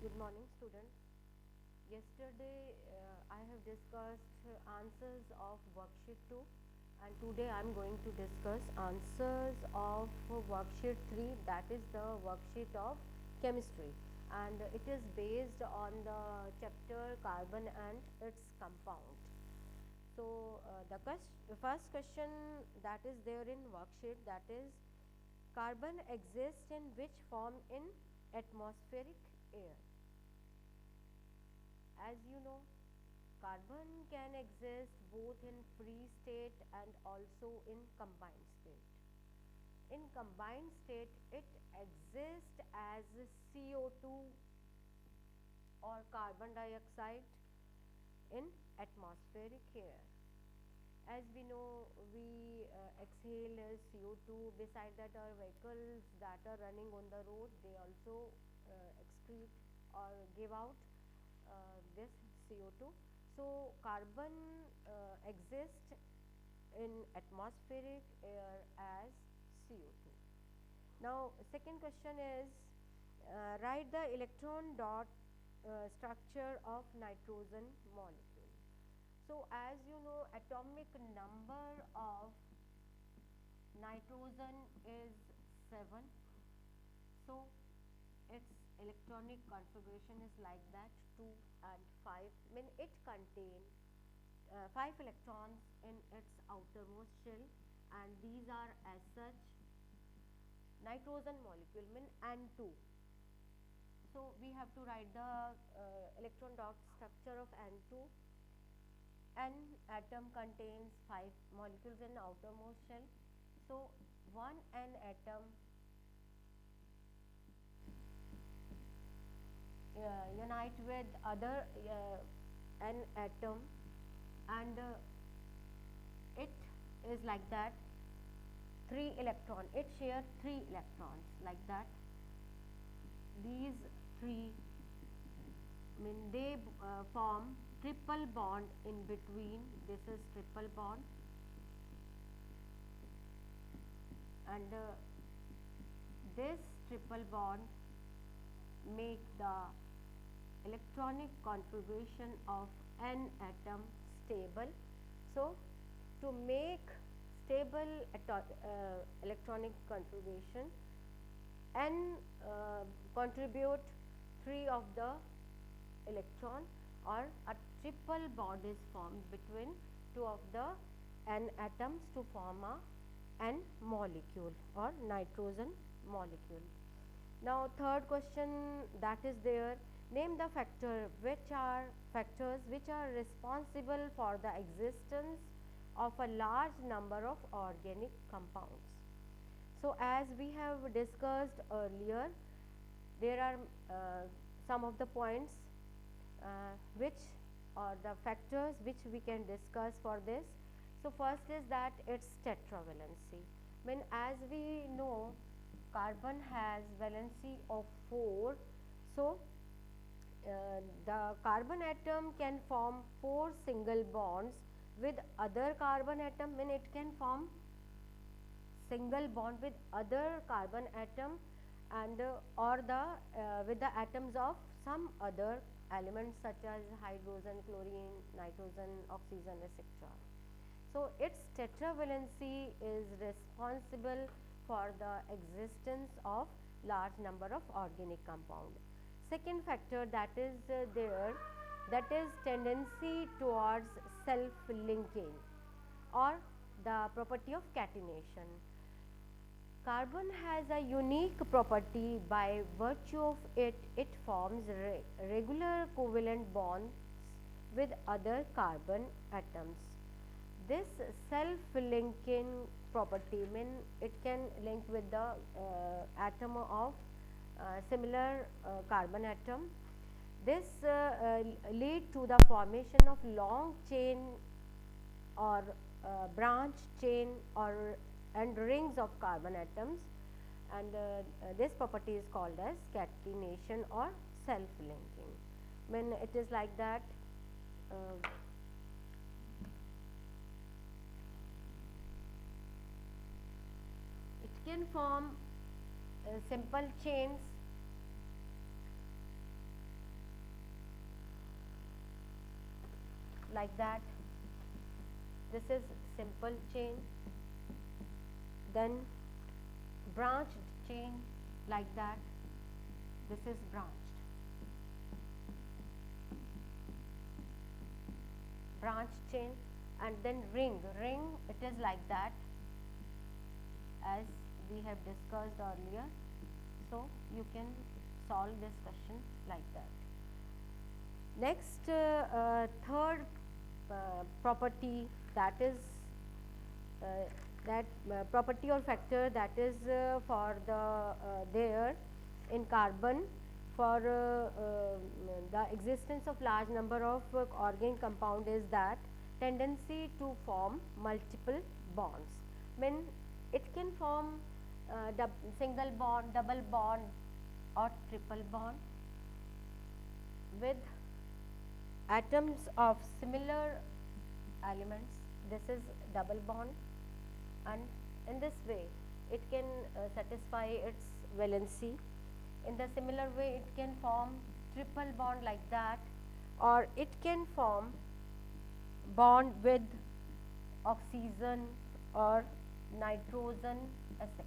Good morning, students. Yesterday I have discussed answers of worksheet 2, and today I am going to discuss answers of worksheet 3, that is the worksheet of chemistry, and it is based on the chapter carbon and its compound. So the first question that is there in worksheet, that is carbon exists in which form in atmospheric air. As you know, carbon can exist both in free state and also in combined state. In combined state, it exists as CO2 or carbon dioxide in atmospheric air. As we know, we exhale CO2. Beside that, our vehicles that are running on the road, they also excrete or give out this CO2. So carbon exists in atmospheric air as CO2. Now second question is write the electron dot structure of nitrogen molecule. So as you know, atomic number of nitrogen is 7. So its electronic configuration is like that, 2 and 5, mean it contains 5 electrons in its outermost shell, and these are as such nitrogen molecule, mean N2. So we have to write the electron dot structure of N2. N atom contains 5 molecules in outermost shell. So one N atom unite with other N atom, and it is like that, 3 electron, it shares 3 electrons like that. These 3 mean they form triple bond in between. This is triple bond, and this triple bond make the electronic configuration of N atom stable. So to make stable electronic configuration, N contribute 3 of the electron, or a triple bond is formed between 2 of the N atoms to form a N molecule or nitrogen molecule. Now third question that is there, name the factors which are responsible for the existence of a large number of organic compounds. So as we have discussed earlier, there are some of the points which are the factors which we can discuss for this. So first is that its tetravalency. When as we know, carbon has valency of 4. So the carbon atom can form 4 single bonds with other carbon atom, when it can form single bond with other carbon atom, and or the with the atoms of some other elements such as hydrogen, chlorine, nitrogen, oxygen, etc. So its tetravalency is responsible for the existence of large number of organic compound. Second factor that is there, that is tendency towards self linking or the property of catenation. Carbon has a unique property by virtue of it forms regular covalent bonds with other carbon atoms. This self-linking property means it can link with the atom of similar carbon atom. This lead to the formation of long chain or branch chain or and rings of carbon atoms, and this property is called as catenation or self-linking. When it is like that, it can form simple chains like that. This is simple chain. Then branched chain like that. This is branched chain. And then ring it is like that, as we have discussed earlier. So you can solve this question like that. Next, third property, that is property or factor that is for there in carbon for the existence of large number of organic compound is that tendency to form multiple bonds. Mean it can form single bond, double bond or triple bond with atoms of similar elements. This is double bond, and in this way it can satisfy its valency. In the similar way it can form triple bond like that, or it can form bond with oxygen or nitrogen, etc.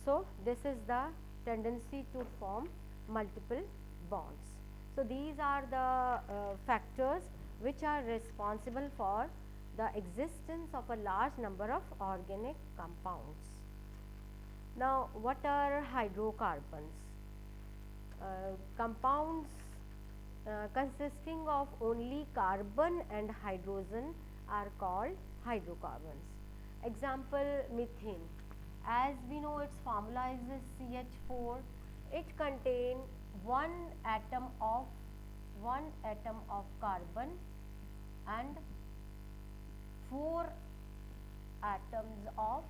So this is the tendency to form multiple bonds. So these are the factors which are responsible for the existence of a large number of organic compounds. Now what are hydrocarbons? Compounds consisting of only carbon and hydrogen are called hydrocarbons. Example, methane. As we know, its formula is CH4. It contains one atom of carbon and 4 atoms of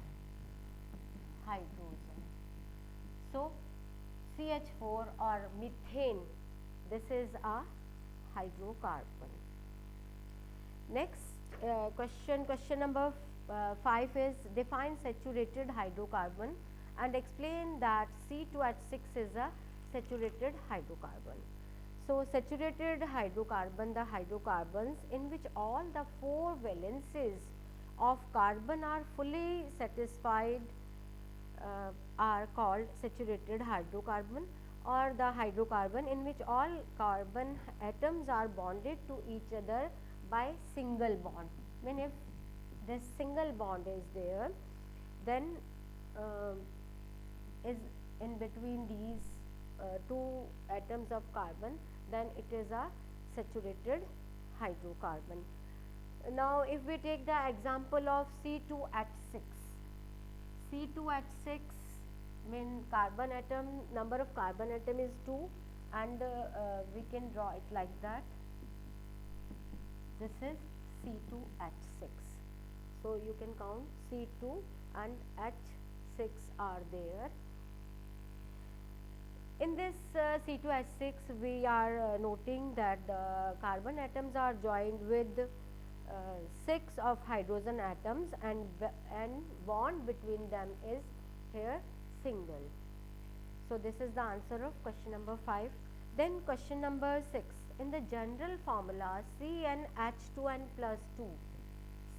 hydrogen. So CH4 or methane, this is a hydrocarbon. Next question number 5 is define saturated hydrocarbon and explain that C2H6 is a saturated hydrocarbon. So saturated hydrocarbon, the hydrocarbons in which all the 4 valencies of carbon are fully satisfied are called saturated hydrocarbon, or the hydrocarbon in which all carbon atoms are bonded to each other by single bond. I mean, if this single bond is there, then is in between these 2 atoms of carbon, then it is a saturated hydrocarbon. Now if we take the example of C2H6, C2H6 mean carbon atom, number of carbon atom is 2, and we can draw it like that. This is C2H6. So you can count C2 and H6 are there. In this C2H6 we are noting that the carbon atoms are joined with 6 of hydrogen atoms, and bond between them is here single. So this is the answer of question number 5. Then question number 6, in the general formula CnH2n plus 2,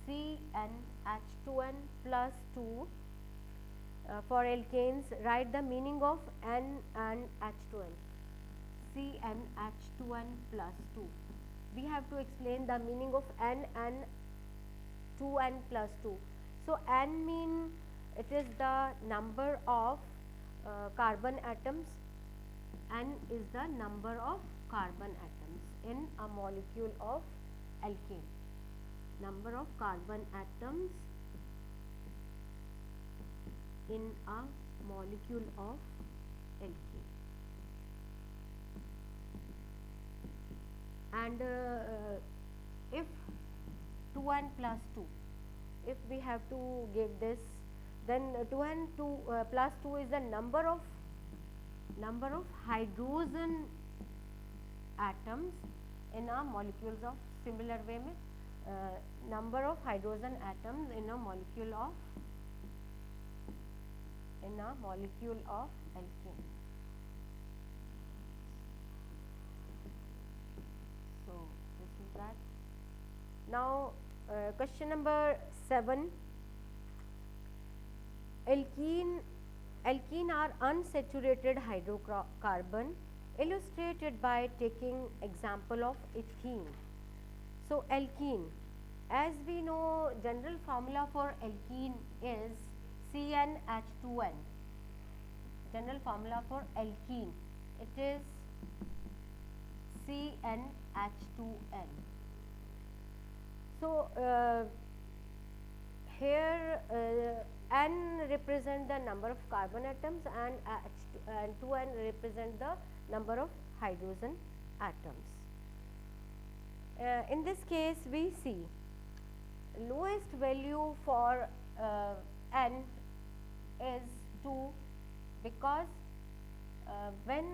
CnH2n plus 2 for alkanes, write the meaning of N and H2n. CnH2n plus 2. We have to explain the meaning of N and 2n plus 2. So N mean it is the number of carbon atoms. N is the number of carbon atoms in a molecule of alkane. Number of carbon atoms in a molecule of alkane. And if 2n plus 2, if we have to give this, then 2n plus 2 is the number of hydrogen atoms in a molecules of, similar way में number of hydrogen atoms in a molecule of alkane. So this is that. Now question number 7. Alkene are unsaturated hydrocarbon, illustrated by taking example of ethene. So alkene, as we know, general formula for alkene is CnH2n. General formula for alkene, it is CnH2n. So here N represent the number of carbon atoms and 2N represent the number of hydrogen atoms. In this case we see lowest value for N is 2, because when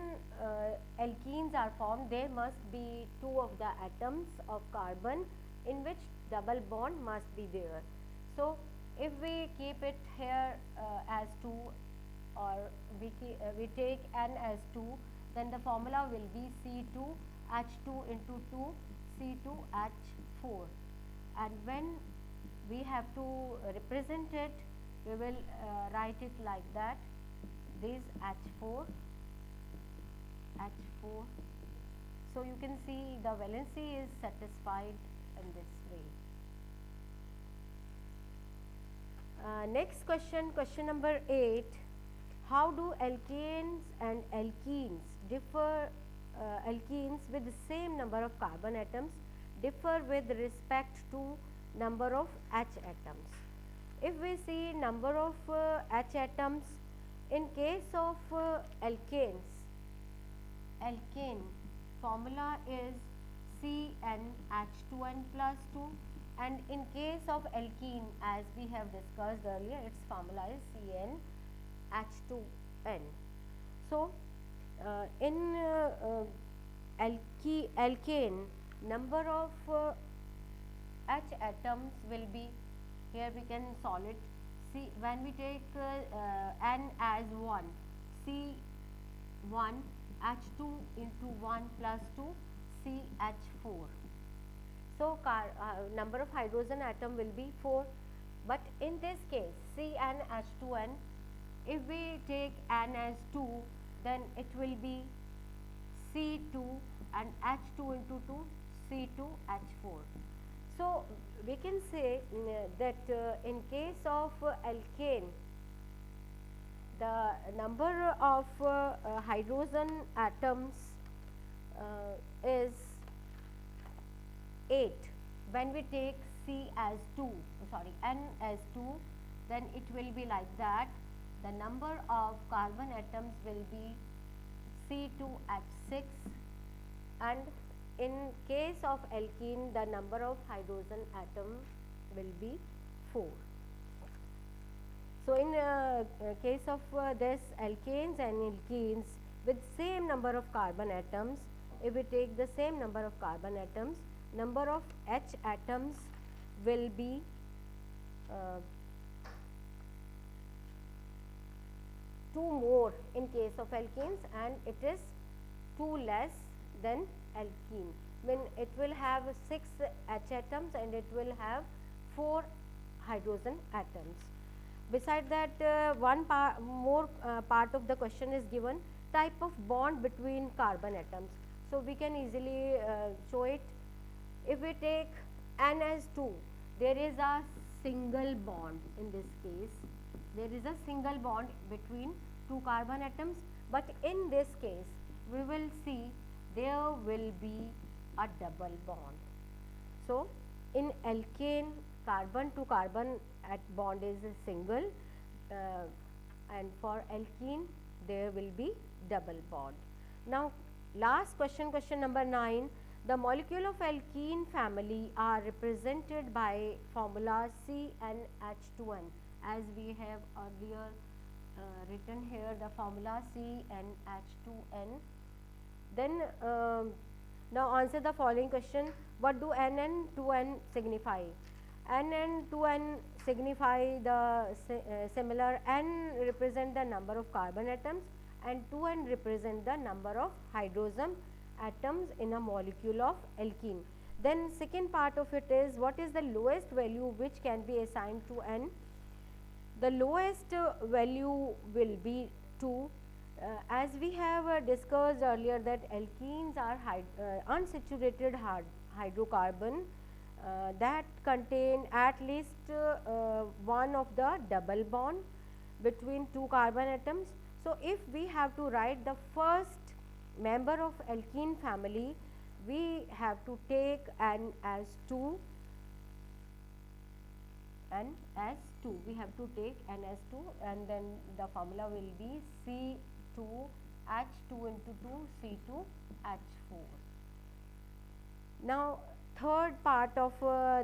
alkenes are formed, there must be 2 of the atoms of carbon in which double bond must be there. So if we keep it here as 2, or we take N as 2, then the formula will be C2H2 into 2 C2H4, and when we have to represent it, we will write it like that, this H4. So you can see the valency is satisfied in this way. Next question, question number 8. How do alkanes and alkenes differ? Alkenes with the same number of carbon atoms differ with respect to number of H atoms. If we see number of H atoms, in case of alkane formula is CnH2n plus 2, and in case of alkene, as we have discussed earlier, its formula is CnH2n. So in alkane, number of H atoms will be, here we can solve it. See, when we take N as 1, C1 H2 into 1 plus 2 CH4. So number of hydrogen atom will be 4, but in this case CnH2n, if we take N as 2, then it will be C2 and H2 into 2 C2H4. So we can say that in case of alkane, the number of hydrogen atoms is 8. When we take N as 2, then it will be like that. The number of carbon atoms will be C2H6, and in case of alkene, the number of hydrogen atom will be 4. So in case of this alkanes and alkenes with same number of carbon atoms, if we take the same number of carbon atoms, number of H atoms will be 2 more in case of alkenes, and it is 2 less than alkene, when it will have 6 H atoms and it will have 4 hydrogen atoms. Besides that, one more part of the question is given, type of bond between carbon atoms. So we can easily show it. If we take N as 2, there is a single bond. In this case, there is a single bond between 2 carbon atoms, but in this case we will see there will be a double bond. So in alkane, carbon to carbon at bond is a single, and for alkene there will be double bond. Now last question, question number 9. The molecule of alkene family are represented by formula CnH2n, as we have earlier written here the formula CnH2n. Then now answer the following question. What do N and 2N signify? N and 2N signify the similar. N represent the number of carbon atoms and 2N represent the number of hydrogen atoms in a molecule of alkene. Then second part of it is, what is the lowest value which can be assigned to n? The lowest value will be 2. As we have discussed earlier that alkenes are unsaturated hydrocarbon that contain at least one of the double bond between two carbon atoms. So, if we have to write the first member of alkene family, we have to take n as 2, n as 2. We have to take n as 2, and then the formula will be C2H2 into 2 C2H4. Now, third part of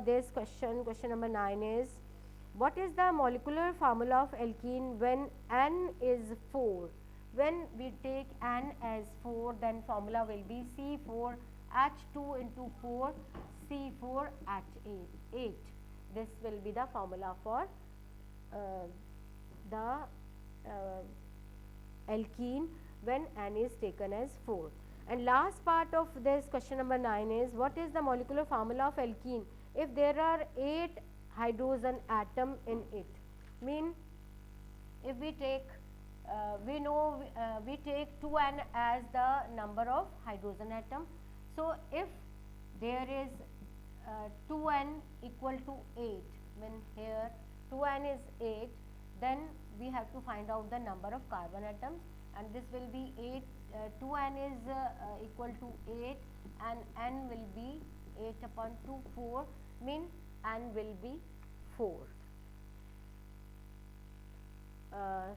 this question number 9 is, what is the molecular formula of alkene when n is 4? When we take n as 4, then formula will be C4H2 into 4 C4H8. This will be the formula for the alkene when n is taken as 4. And last part of this question number 9 is, what is the molecular formula of alkene if there are 8 hydrogen atom in it? Mean, if we take we know we take 2n as the number of hydrogen atom. So, if there is 2n equal to 8, when here 2n is 8, then we have to find out the number of carbon atoms, and this will be 8, 2n is equal to 8 and n will be 8 upon 2, 4, mean n will be 4.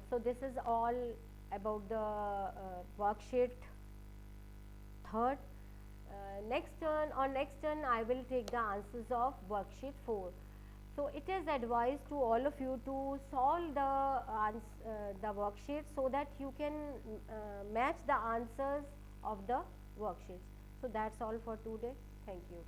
So, this is all about the worksheet third. Next turn I will take the answers of worksheet 4. So, it is advised to all of you to solve the worksheet so that you can match the answers of the worksheets. So, that is all for today. Thank you.